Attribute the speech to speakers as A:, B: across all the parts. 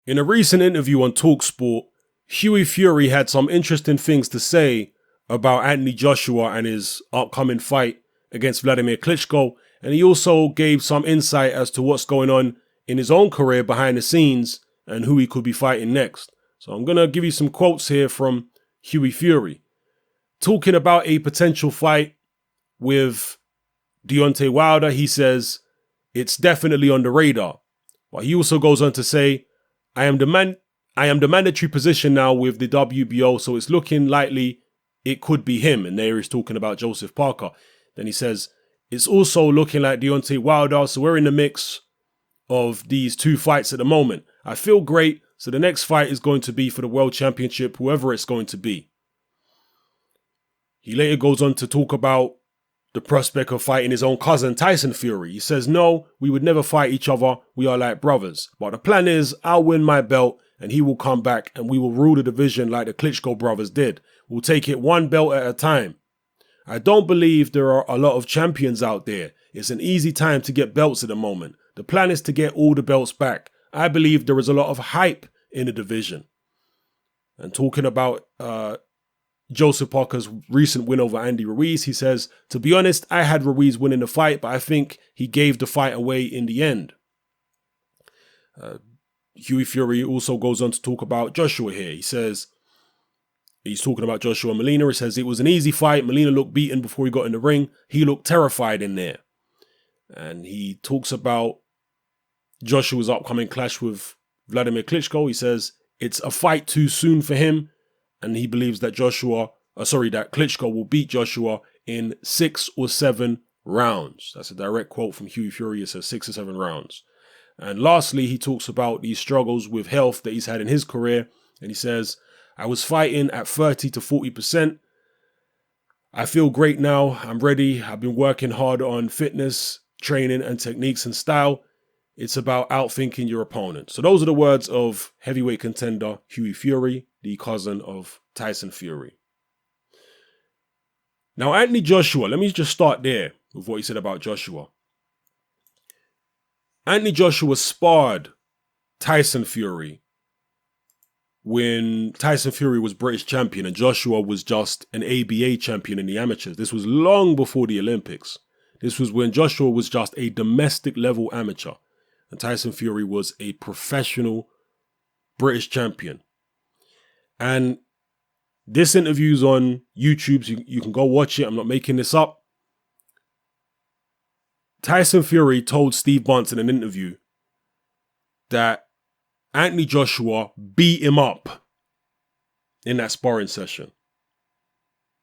A: In a recent interview on TalkSport, Hughie Fury had some interesting things to say about Anthony Joshua and his upcoming fight against Vladimir Klitschko, and he also gave some insight as to what's going on in his own career behind the scenes and who he could be fighting next. So I'm going to give you some quotes here from Hughie Fury. Talking about a potential fight with Deontay Wilder, he says, it's definitely on the radar. But he also goes on to say, I am the mandatory position now with the WBO, so it's looking likely it could be him. And there he's talking about Joseph Parker. Then he says, it's also looking like Deontay Wilder, so we're in the mix of these two fights at the moment. I feel great, so the next fight is going to be for the World Championship, whoever it's going to be. He later goes on to talk about the prospect of fighting his own cousin, Tyson Fury. He says, no, we would never fight each other. We are like brothers. But the plan is I'll win my belt and he will come back and we will rule the division like the Klitschko brothers did. We'll take it one belt at a time. I don't believe there are a lot of champions out there. It's an easy time to get belts at the moment. The plan is to get all the belts back. I believe there is a lot of hype in the division. And talking about Joseph Parker's recent win over Andy Ruiz, he says, to be honest, I had Ruiz winning the fight, but I think he gave the fight away in the end. Hughie Fury also goes on to talk about Joshua here. He says, he's talking about Joshua Molina. He says, it was an easy fight. Molina looked beaten before he got in the ring. He looked terrified in there. And he talks about Joshua's upcoming clash with Vladimir Klitschko. He says, it's a fight too soon for him. And he believes that that Klitschko will beat Joshua in 6 or 7 rounds. That's a direct quote from Hughie Fury. It says 6 or 7 rounds. And lastly, he talks about these struggles with health that he's had in his career. And he says, I was fighting at 30 to 40%. I feel great now. I'm ready. I've been working hard on fitness, training, and techniques and style. It's about outthinking your opponent. So those are the words of heavyweight contender Hughie Fury, the cousin of Tyson Fury. Now, Anthony Joshua, let me just start there with what he said about Joshua. Anthony Joshua sparred Tyson Fury when Tyson Fury was British champion and Joshua was just an ABA champion in the amateurs. This was long before the Olympics. This was when Joshua was just a domestic level amateur and Tyson Fury was a professional British champion. And this interview's on YouTube, so you can go watch it. I'm not making this up. Tyson Fury told Steve Bunce in an interview that Anthony Joshua beat him up in that sparring session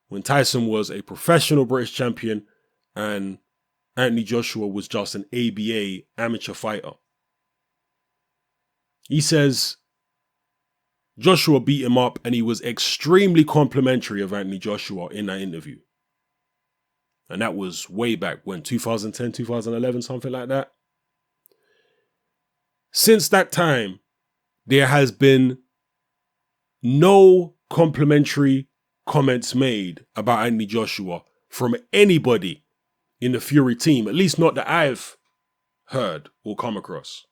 A: when Tyson was a professional British champion and Anthony Joshua was just an ABA amateur fighter. He says Joshua beat him up and he was extremely complimentary of Anthony Joshua in that interview. And that was way back when, 2010, 2011, something like that. Since that time, there has been no complimentary comments made about Anthony Joshua from anybody in the Fury team, at least not that I've heard or come across.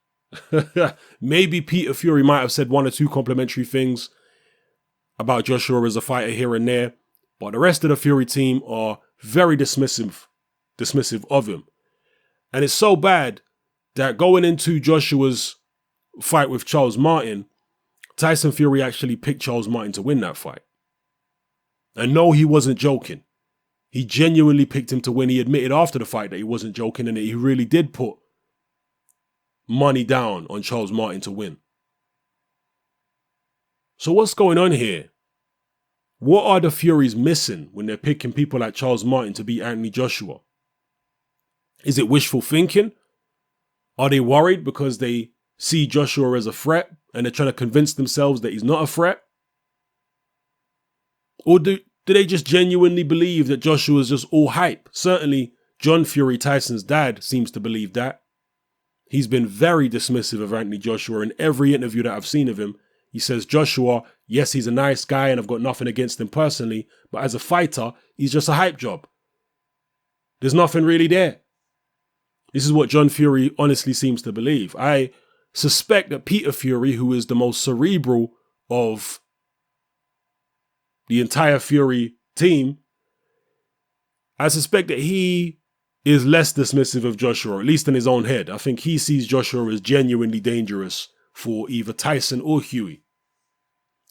A: Maybe Peter Fury might have said 1 or 2 complimentary things about Joshua as a fighter here and there, but the rest of the Fury team are very dismissive of him. And it's so bad that going into Joshua's fight with Charles Martin, Tyson Fury actually picked Charles Martin to win that fight. And no, he wasn't joking. He genuinely picked him to win. He admitted after the fight that he wasn't joking and that he really did put money down on Charles Martin to win. So what's going on here? What are the Furies missing when they're picking people like Charles Martin to beat Anthony Joshua? Is it wishful thinking? Are they worried because they see Joshua as a threat and they're trying to convince themselves that he's not a threat? Or do they just genuinely believe that Joshua is just all hype? Certainly, John Fury, Tyson's dad, seems to believe that. He's been very dismissive of Anthony Joshua in every interview that I've seen of him. He says, Joshua, yes, he's a nice guy and I've got nothing against him personally, but as a fighter, he's just a hype job. There's nothing really there. This is what John Fury honestly seems to believe. I suspect that Peter Fury, who is the most cerebral of the entire Fury team, I suspect that he is less dismissive of Joshua, at least in his own head. I think he sees Joshua as genuinely dangerous for either Tyson or Hughie.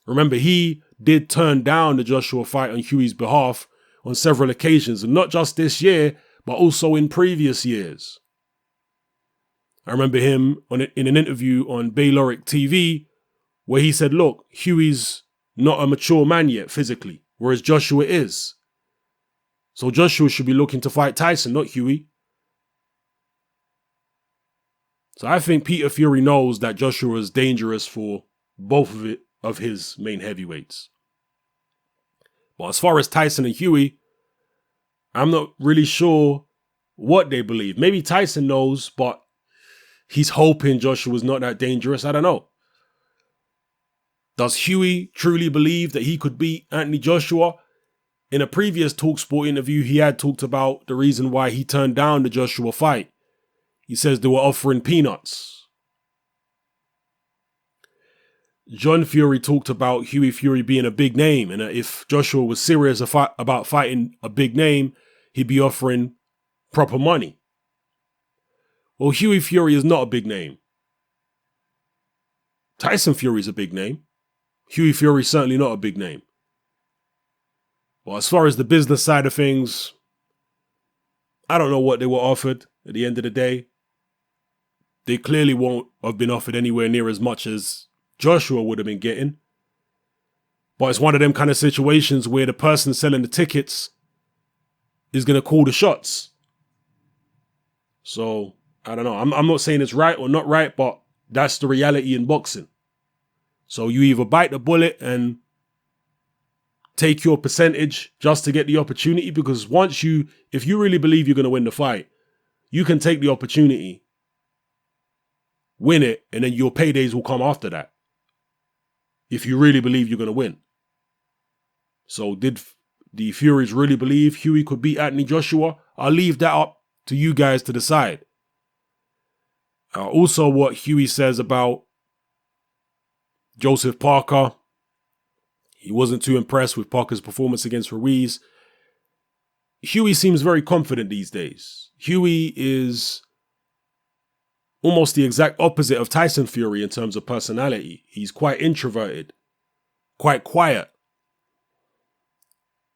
A: Remember, he did turn down the Joshua fight on Hughie's behalf on several occasions, and not just this year, but also in previous years. I remember him in an interview on Bayloric TV where he said, look, Hughie's not a mature man yet physically, whereas Joshua is. So Joshua should be looking to fight Tyson, not Hughie. So I think Peter Fury knows that Joshua is dangerous for both of his main heavyweights. But as far as Tyson and Hughie, I'm not really sure what they believe. Maybe Tyson knows, but he's hoping Joshua's not that dangerous. I don't know. Does Hughie truly believe that he could beat Anthony Joshua? In a previous TalkSport interview, he had talked about the reason why he turned down the Joshua fight. He says they were offering peanuts. John Fury talked about Hughie Fury being a big name, and if Joshua was serious about fighting a big name, he'd be offering proper money. Well, Hughie Fury is not a big name. Tyson Fury is a big name. Hughie Fury is certainly not a big name. Well, as far as the business side of things, I don't know what they were offered at the end of the day. They clearly won't have been offered anywhere near as much as Joshua would have been getting. But it's one of them kind of situations where the person selling the tickets is going to call the shots. So, I don't know. I'm not saying it's right or not right, but that's the reality in boxing. So you either bite the bullet and take your percentage just to get the opportunity, because if you really believe you're going to win the fight, you can take the opportunity, win it, and then your paydays will come after that. If you really believe you're going to win. So did the Furies really believe Hughie could beat Anthony Joshua? I'll leave that up to you guys to decide. Also, what Hughie says about Joseph Parker. He wasn't too impressed with Parker's performance against Ruiz. Hughie seems very confident these days. Hughie is almost the exact opposite of Tyson Fury in terms of personality. He's quite introverted, quite quiet.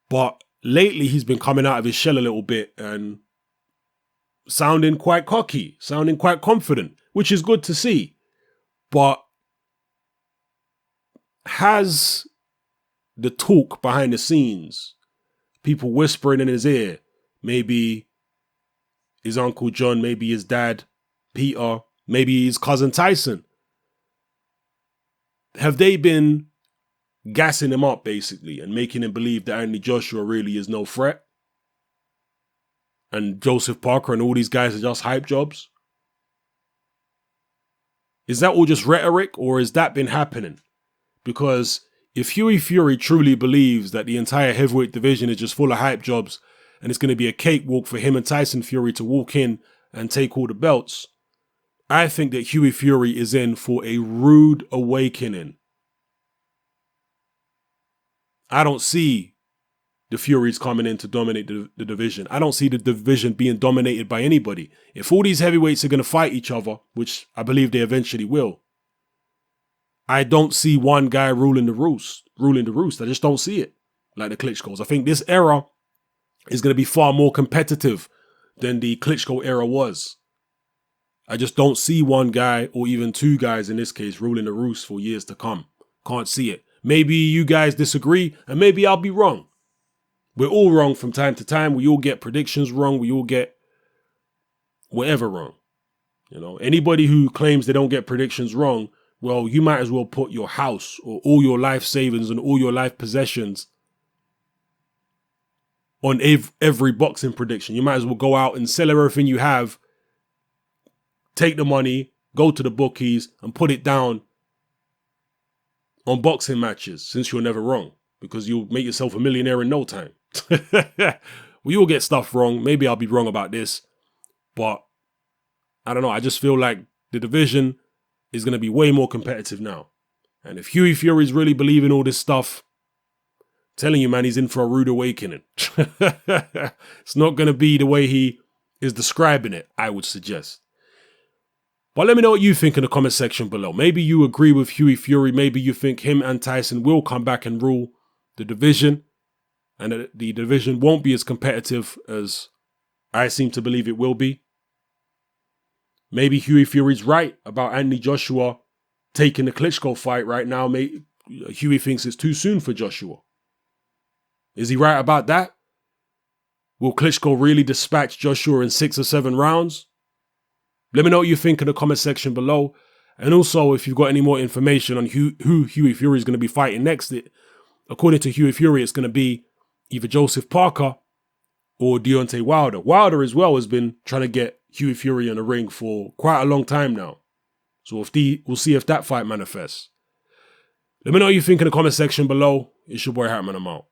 A: But lately he's been coming out of his shell a little bit and sounding quite cocky, sounding quite confident, which is good to see. But has the talk behind the scenes, people whispering in his ear, maybe his Uncle John, maybe his dad, Peter, maybe his cousin Tyson, have they been gassing him up basically and making him believe that Anthony Joshua really is no threat? And Joseph Parker and all these guys are just hype jobs? Is that all just rhetoric, or has that been happening? Because if Hughie Fury truly believes that the entire heavyweight division is just full of hype jobs and it's going to be a cakewalk for him and Tyson Fury to walk in and take all the belts, I think that Hughie Fury is in for a rude awakening. I don't see the Furies coming in to dominate the division. I don't see the division being dominated by anybody. If all these heavyweights are going to fight each other, which I believe they eventually will, I don't see one guy ruling the roost. I just don't see it like the Klitschko's. I think this era is going to be far more competitive than the Klitschko era was. I just don't see one guy, or even two guys in this case, ruling the roost for years to come. Can't see it. Maybe you guys disagree, and maybe I'll be wrong. We're all wrong from time to time. We all get predictions wrong. We all get whatever wrong. You know, anybody who claims they don't get predictions wrong, well, you might as well put your house or all your life savings and all your life possessions on every boxing prediction. You might as well go out and sell everything you have, take the money, go to the bookies and put it down on boxing matches, since you're never wrong, because you'll make yourself a millionaire in no time. We all get stuff wrong. Maybe I'll be wrong about this, but I don't know. I just feel like the division is going to be way more competitive now. And if Hughie Fury's really believing all this stuff, I'm telling you, man, he's in for a rude awakening. It's not going to be the way he is describing it, I would suggest. But let me know what you think in the comment section below. Maybe you agree with Hughie Fury. Maybe you think him and Tyson will come back and rule the division, and that the division won't be as competitive as I seem to believe it will be. Maybe Hughie Fury's right about Anthony Joshua taking the Klitschko fight right now. Hughie thinks it's too soon for Joshua. Is he right about that? Will Klitschko really dispatch Joshua in 6 or 7 rounds? Let me know what you think in the comment section below. And also, if you've got any more information on who Hughie Fury is going to be fighting next, according to Hughie Fury, it's going to be either Joseph Parker or Deontay Wilder. Wilder as well has been trying to get Hughie Fury in the ring for quite a long time now. So we'll see if that fight manifests. Let me know what you think in the comment section below. It's your boy Hartman, I'm out.